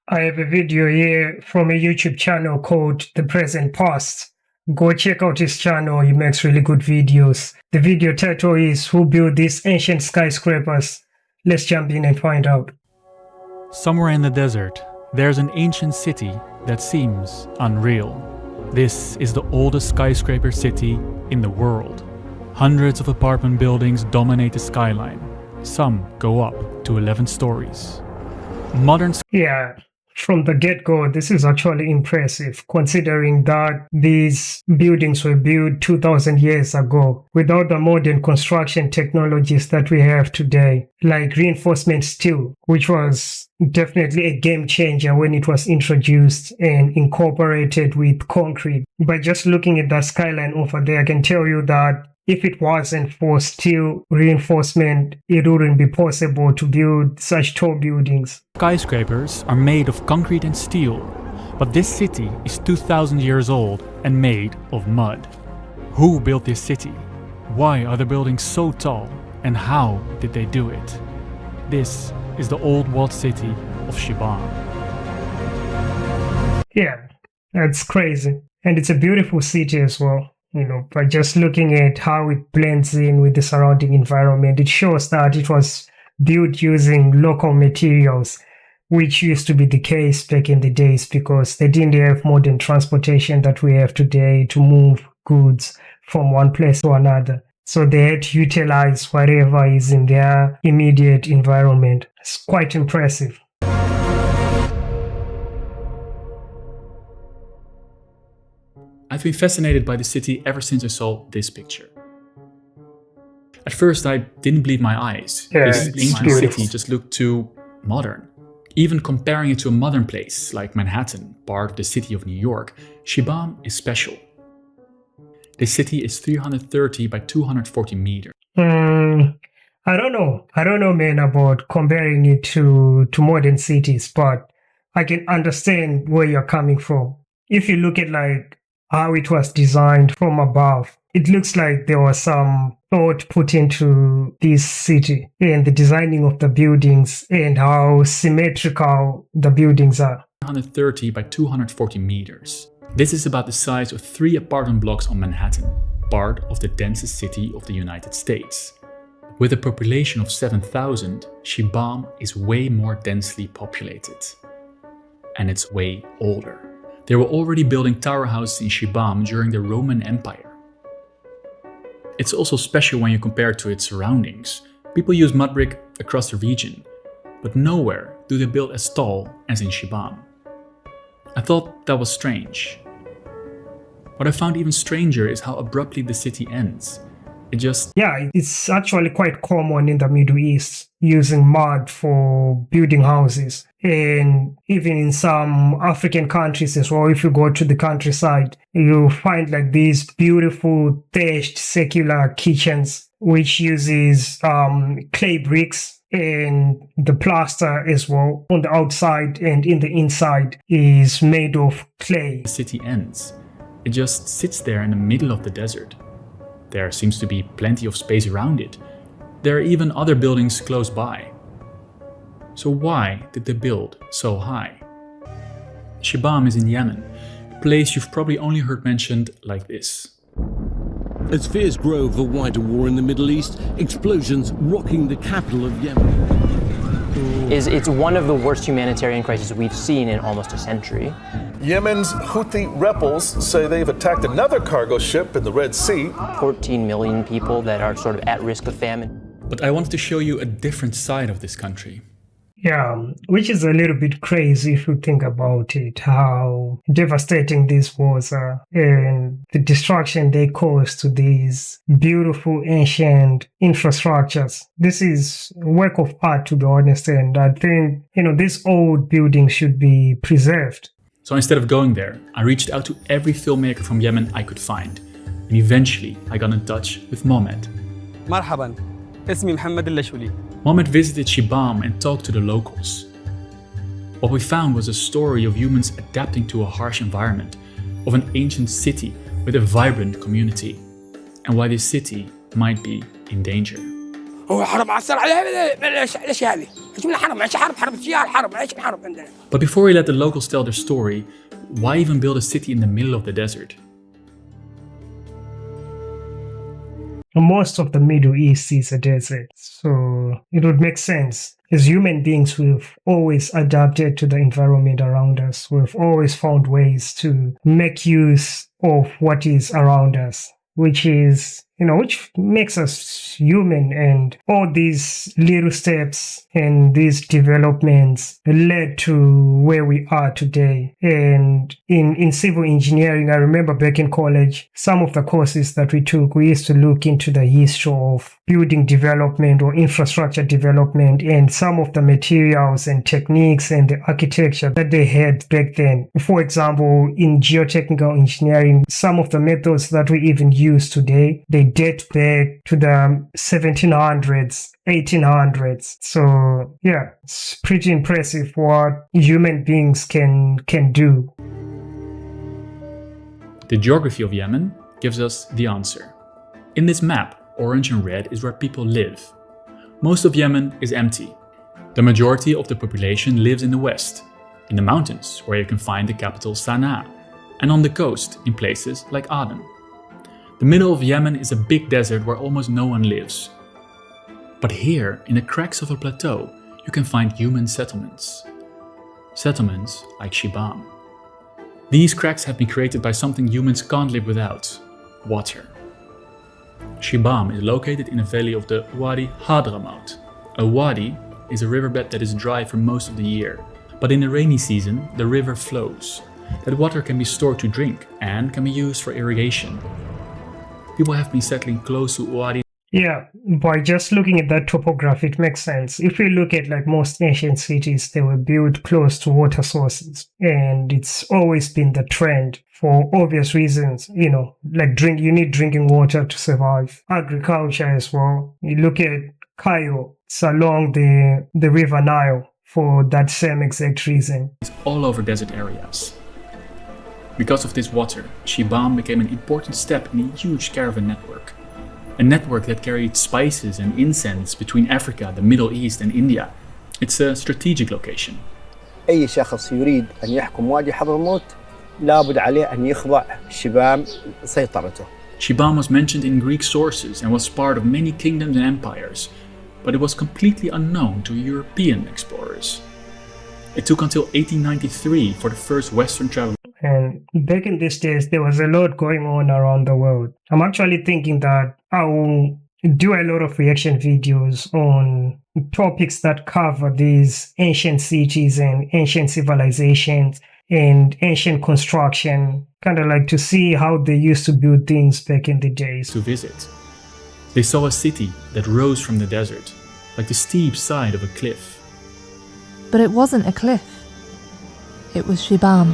I have a video here from a YouTube channel called The Present Past. Go check out his channel, he makes really good videos. The video title is Who Built These Ancient Skyscrapers? Let's jump in and find out. Somewhere in the desert, there's an ancient city that seems unreal. This is the oldest skyscraper city in the world. Hundreds of apartment buildings dominate the skyline. Some go up to 11 stories. Yeah, from the get-go, this is actually impressive, considering that these buildings were built 2,000 years ago without the modern construction technologies that we have today, like reinforcement steel, which was definitely a game changer when it was introduced and incorporated with concrete. By just looking at the skyline over there, I can tell you that if it wasn't for steel reinforcement, it wouldn't be possible to build such tall buildings. Skyscrapers are made of concrete and steel, but this city is 2,000 years old and made of mud. Who built this city? Why are the buildings so tall? And how did they do it? This is the old walled city of Shibam. Yeah, that's crazy. And it's a beautiful city as well. By just looking at how it blends in with the surrounding environment, it shows that it was built using local materials, which used to be the case back in the days because they didn't have modern transportation that we have today to move goods from one place to another. So they had to utilize whatever is in their immediate environment. It's quite impressive. I've been fascinated by the city ever since I saw this picture. At first I didn't believe my eyes. Yeah, this ancient city just looked too modern. Even comparing it to a modern place like Manhattan, part of the city of New York, Shibam is special. This city is 330 by 240 meters. I don't know, man, about comparing it to modern cities, but I can understand where you're coming from. If you look at how it was designed from above, it looks like there was some thought put into this city and the designing of the buildings and how symmetrical the buildings are. 330 by 240 meters. This is about the size of 3 apartment blocks on Manhattan, part of the densest city of the United States. With a population of 7,000, Shibam is way more densely populated. And it's way older. They were already building tower houses in Shibam during the Roman Empire. It's also special when you compare it to its surroundings. People use mud brick across the region, but nowhere do they build as tall as in Shibam. I thought that was strange. What I found even stranger is how abruptly the city ends. Yeah, it's actually quite common in the Middle East, using mud for building houses. And even in some African countries as well, if you go to the countryside, you find these beautiful thatched circular kitchens, which uses clay bricks, and the plaster as well on the outside and in the inside is made of clay. The city ends. It just sits there in the middle of the desert. There seems to be plenty of space around it. There are even other buildings close by. So why did they build so high? Shibam is in Yemen, a place you've probably only heard mentioned like this. As fears grow of a wider war in the Middle East, explosions rocking the capital of Yemen. It's one of the worst humanitarian crises we've seen in almost a century. Yemen's Houthi rebels say they've attacked another cargo ship in the Red Sea. 14 million people that are sort of at risk of famine. But I wanted to show you a different side of this country. Yeah, which is a little bit crazy if you think about it, how devastating these wars are and the destruction they cause to these beautiful ancient infrastructures. This is a work of art, to be honest, and I think, these old buildings should be preserved. So instead of going there, I reached out to every filmmaker from Yemen I could find. And eventually I got in touch with Mohamed. مرحبا اسمي محمد اللشولي. Mohamed visited Shibam and talked to the locals. What we found was a story of humans adapting to a harsh environment, of an ancient city with a vibrant community, and why this city might be in danger. But before we let the locals tell their story, why even build a city in the middle of the desert? Most of the Middle East is a desert, so it would make sense. As human beings, we've always adapted to the environment around us. We've always found ways to make use of what is around us, which makes us human. And all these little steps and these developments led to where we are today. And in civil engineering, I remember back in college, some of the courses that we took, we used to look into the history of building development or infrastructure development and some of the materials and techniques and the architecture that they had back then. For example, in geotechnical engineering, some of the methods that we even use today, they date back to the 1700s, 1800s. So yeah, it's pretty impressive what human beings can do. The geography of Yemen gives us the answer. In this map, orange and red is where people live. Most of Yemen is empty. The majority of the population lives in the west, in the mountains where you can find the capital Sana'a, and on the coast in places like Aden. The middle of Yemen is a big desert where almost no one lives. But here, in the cracks of a plateau, you can find human settlements. Settlements like Shibam. These cracks have been created by something humans can't live without: water. Shibam is located in a valley of the Wadi Hadramaut. A wadi is a riverbed that is dry for most of the year, but in the rainy season, the river flows. That water can be stored to drink and can be used for irrigation. People have been settling close to Wadi. Yeah, by just looking at that topography, it makes sense. If we look at like most ancient cities, they were built close to water sources. And it's always been the trend for obvious reasons, like you need drinking water to survive. Agriculture as well. You look at Cairo, it's along the River Nile for that same exact reason. It's all over desert areas. Because of this water, Shibam became an important step in a huge caravan network. A network that carried spices and incense between Africa, the Middle East and India. It's a strategic location. أي شخص يريد أن يحكم وادي حضرموت لابد عليه أن يخضع شبام سيطرته. Shibam was mentioned in Greek sources and was part of many kingdoms and empires, but it was completely unknown to European explorers. It took until 1893 for the first Western traveler. And back in these days, there was a lot going on around the world. I'm actually thinking that I will do a lot of reaction videos on topics that cover these ancient cities and ancient civilizations and ancient construction, kind of like to see how they used to build things back in the days. To visit. They saw a city that rose from the desert, like the steep side of a cliff. But it wasn't a cliff. It was Shibam.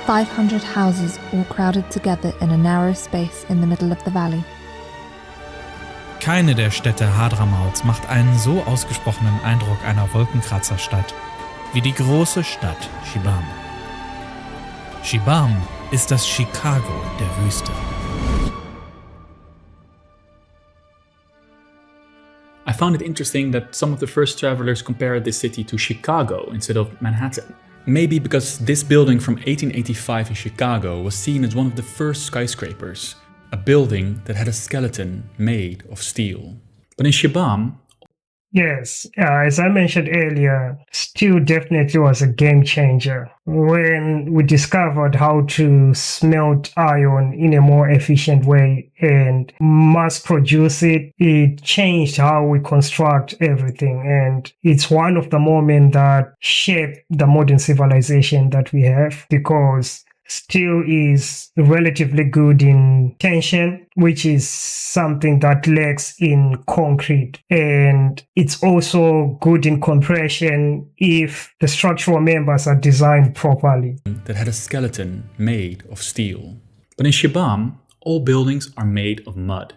"500 houses all crowded together in a narrow space in the middle of the valley." Keine der Städte Hadramauts macht einen so ausgesprochenen Eindruck einer Wolkenkratzerstadt wie die große Stadt Shibam. Shibam ist das Chicago der Wüste. I found it interesting that some of the first travelers compared this city to Chicago instead of Manhattan. Maybe because this building from 1885 in Chicago was seen as one of the first skyscrapers, a building that had a skeleton made of steel. But in Shibam, yes, as I mentioned earlier, steel definitely was a game changer. When we discovered how to smelt iron in a more efficient way and mass produce it, it changed how we construct everything. And it's one of the moments that shaped the modern civilization that we have, because steel is relatively good in tension, which is something that lacks in concrete. And it's also good in compression if the structural members are designed properly. That had a skeleton made of steel. But in Shibam, all buildings are made of mud.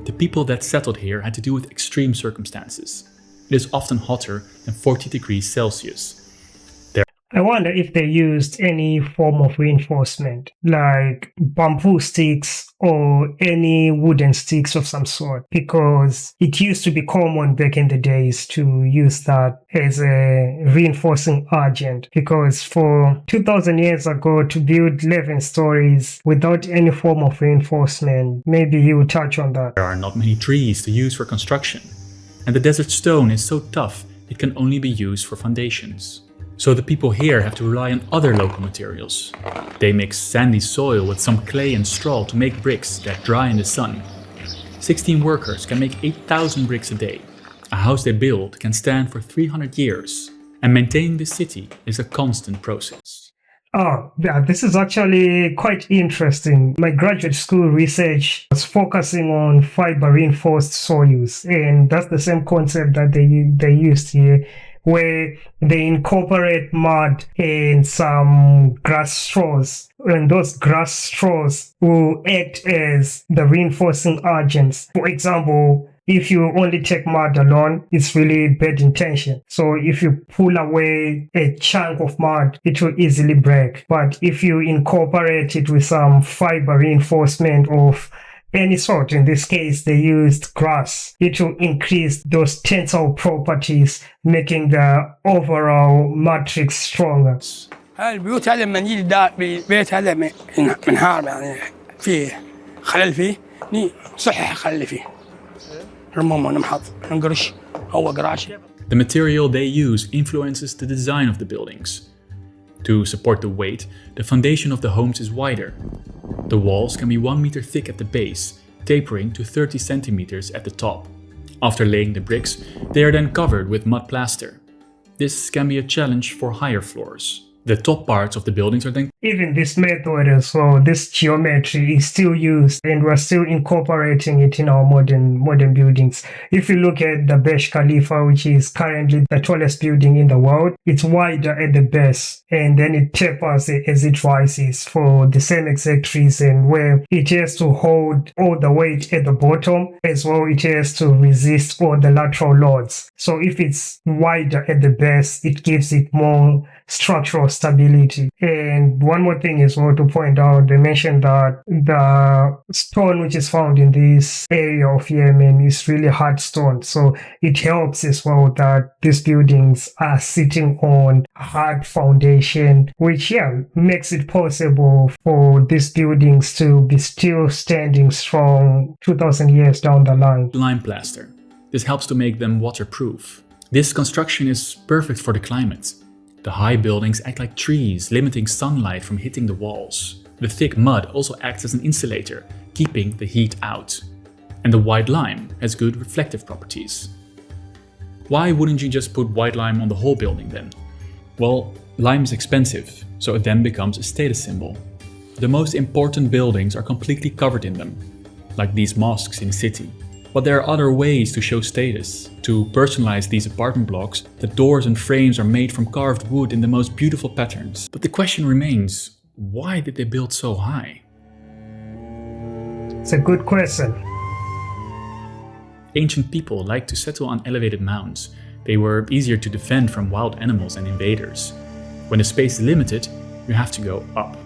The people that settled here had to deal with extreme circumstances. It is often hotter than 40 degrees Celsius, I wonder if they used any form of reinforcement, like bamboo sticks or any wooden sticks of some sort, because it used to be common back in the days to use that as a reinforcing agent, because for 2000 years ago to build 11 stories without any form of reinforcement, maybe you would touch on that. There are not many trees to use for construction, and the desert stone is so tough it can only be used for foundations. So the people here have to rely on other local materials. They mix sandy soil with some clay and straw to make bricks that dry in the sun. 16 workers can make 8,000 bricks a day. A house they build can stand for 300 years. And maintaining the city is a constant process. Oh, yeah, this is actually quite interesting. My graduate school research was focusing on fiber reinforced soils, and that's the same concept that they used here, where they incorporate mud and some grass straws, and those grass straws will act as the reinforcing agents. For example, if you only take mud alone, it's really bad intention. So if you pull away a chunk of mud, it will easily break. But if you incorporate it with some fiber reinforcement of any sort, in this case they used grass, it will increase those tensile properties, making the overall matrix stronger. البيوت هذا المنديل ده بيت هذا منهار يعني فيه خلل فيه ني صحيح خلل فيه رمم نمحط نقرش هو قراش. The material they use influences the design of the buildings. To support the weight, the foundation of the homes is wider. The walls can be 1 meter thick at the base, tapering to 30 centimeters at the top. After laying the bricks, they are then covered with mud plaster. This can be a challenge for higher floors. The top parts of the buildings are then... Even this method as well, this geometry is still used, and we're still incorporating it in our modern buildings. If you look at the Burj Khalifa, which is currently the tallest building in the world, it's wider at the base, and then it tapers as it rises for the same exact reason, where it has to hold all the weight at the bottom, as well it has to resist all the lateral loads. So if it's wider at the base, it gives it more structural stability. And one more thing is well to point out, they mentioned that the stone which is found in this area of Yemen is really hard stone, so it helps as well that these buildings are sitting on a hard foundation, which makes it possible for these buildings to be still standing strong 2000 years down the line. Lime plaster. This helps to make them waterproof. This construction is perfect for the climate. The high buildings act like trees, limiting sunlight from hitting the walls. The thick mud also acts as an insulator, keeping the heat out. And the white lime has good reflective properties. Why wouldn't you just put white lime on the whole building then? Well, lime is expensive, so it then becomes a status symbol. The most important buildings are completely covered in them, like these mosques in the city. But there are other ways to show status. To personalize these apartment blocks, the doors and frames are made from carved wood in the most beautiful patterns. But the question remains, why did they build so high? It's a good question. Ancient people liked to settle on elevated mounds. They were easier to defend from wild animals and invaders. When the space is limited, you have to go up.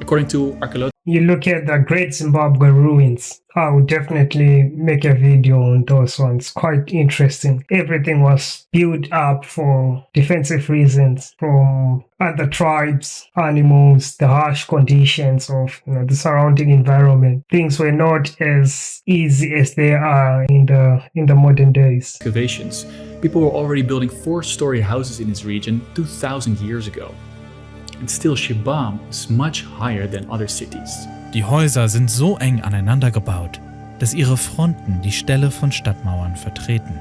According to archaeologists, you look at the Great Zimbabwe ruins. I would definitely make a video on those ones. Quite interesting. Everything was built up for defensive reasons from other tribes, animals, the harsh conditions of the surrounding environment. Things were not as easy as they are in the modern days. Excavations. People were already building 4-story houses in this region 2,000 years ago. And still Shibam is much higher than other cities. Die Häuser sind so eng aneinander gebaut, dass ihre Fronten die Stelle von Stadtmauern vertreten.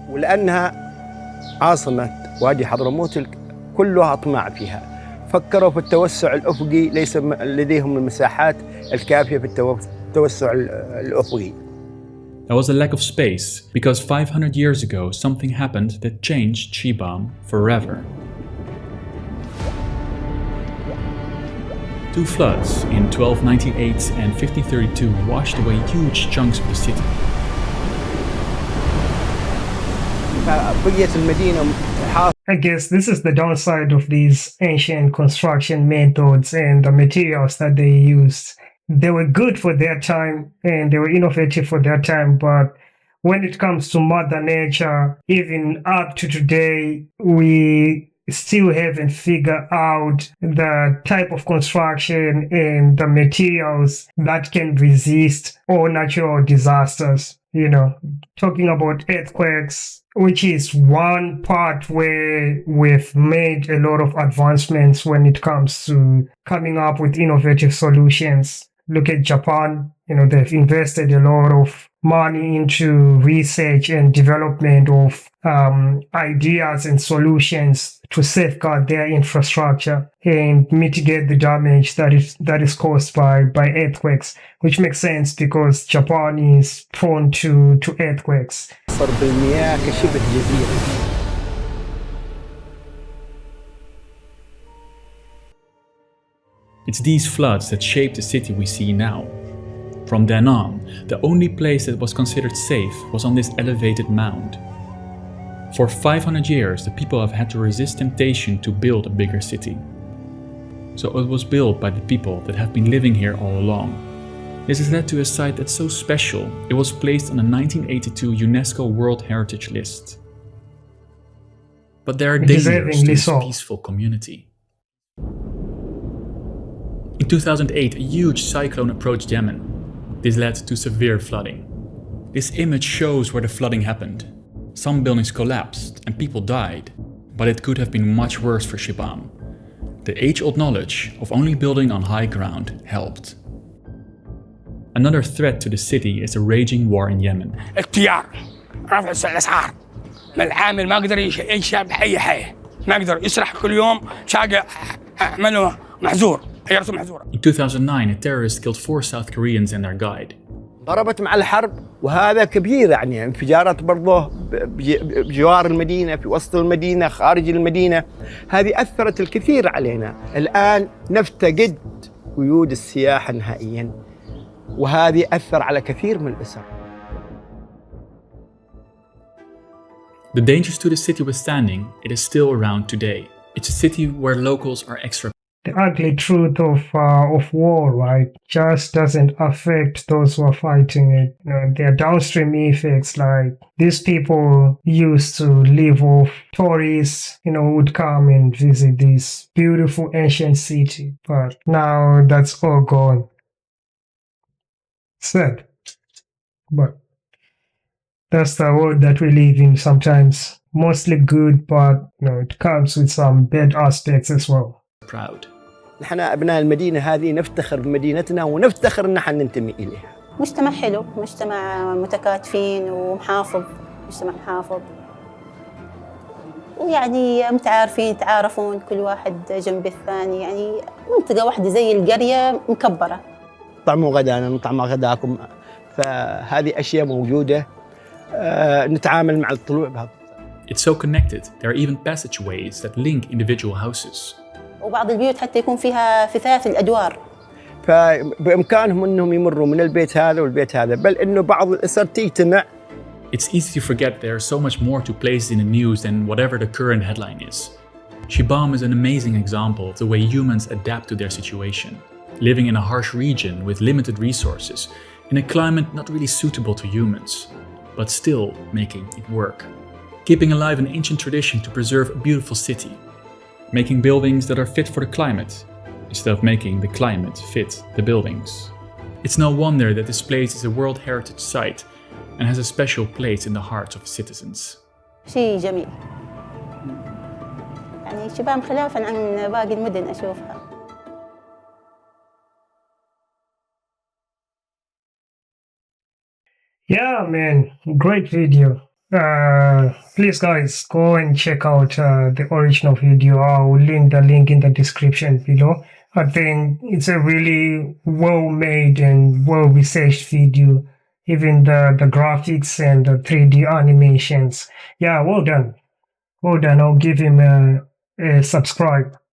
ولأنها عاصمة وادي حضرموت كلها أطماع فيها. فكروا في التوسع الأفقي، ليس لديهم المساحات الكافية في التوسع الأفقي. There was a lack of space because 500 years ago something happened that changed Shibam forever. 2 floods in 1298 and 1532 washed away huge chunks of the city. بقيت المدينة I guess this is the downside of these ancient construction methods and the materials that they used. They were good for their time and they were innovative for their time, but when it comes to Mother Nature, even up to today, we still haven't figured out the type of construction and the materials that can resist all natural disasters. You know, talking about earthquakes, which is one part where we've made a lot of advancements when it comes to coming up with innovative solutions. Look at Japan, you know, they've invested a lot of money into research and development of ideas and solutions to safeguard their infrastructure and mitigate the damage that is caused by earthquakes, which makes sense because Japan is prone to earthquakes. It's these floods that shaped the city we see now. From then on, the only place that was considered safe was on this elevated mound. For 500 years, the people have had to resist temptation to build a bigger city. So it was built by the people that have been living here all along. This has led to a site that's so special, it was placed on a 1982 UNESCO World Heritage List. But there are dangers to this peaceful community. In 2008, a huge cyclone approached Yemen. This led to severe flooding. This image shows where the flooding happened. Some buildings collapsed and people died, but it could have been much worse for Shibam. The age-old knowledge of only building on high ground helped. Another threat to the city is the raging war in Yemen. اختيار رفع الأسعار. العامل ما قدر يعيش بأي حياة. ما قدر يسرح كل يوم شاقة عمله محزور. In 2009, a terrorist killed 4 South Koreans and their guide. ضربت مع الحرب وهذا كبير يعني انفجارات برضه بجوار المدينة في وسط المدينة خارج المدينة هذه أثرت الكثير علينا الآن نفتقد قيود السياحة نهائيا وهذه أثر على كثير من الأسر. The dangers to the city withstanding, it is still around today. It's a city where locals are extra. The ugly truth of war, right, just doesn't affect those who are fighting it. You know, there are downstream effects, like these people used to live off tourists, you know, would come and visit this beautiful ancient city, but now that's all gone. Sad, but that's the world that we live in sometimes. Mostly good, but you know, it comes with some bad aspects as well. Proud. نحن أبناء المدينة هذه نفتخر بمدينتنا ونفتخر إن نحن ننتمي إليها. مجتمع حلو، مجتمع متكاتفين ومحافظ، مجتمع محافظ. ويعني متعارفين، تعارفون كل واحد جنب الثاني، يعني منطقة واحدة زي القرية مكبرة. طعموا غدانا نطعم غداكم، فهذه أشياء موجودة نتعامل مع الطلوع بها. It's so connected. There are even passageways that link individual houses. وبعض البيوت حتى يكون فيها ثلاث الأدوار. فبإمكانهم أنهم يمروا من البيت هذا والبيت هذا، بل إنه بعض الأسر تجتمع. It's easy to forget there's so much more to places in the news than whatever the current headline is. Shibam is an amazing example of the way humans adapt to their situation, living in a harsh region with limited resources, in a climate not really suitable to humans, but still making it work. Keeping alive an ancient tradition to preserve a beautiful city. Making buildings that are fit for the climate, instead of making the climate fit the buildings. It's no wonder that this place is a World Heritage Site and has a special place in the hearts of citizens. شيء جميل. يعني شبام خلافا عن باقي المدن أشوفها. Yeah, man, great video. Please guys, go and check out the original video. I'll link the link in the description below. I think it's a really well-made and well-researched video. Even the graphics and the 3D animations. Yeah, well done. Well done. I'll give him a subscribe.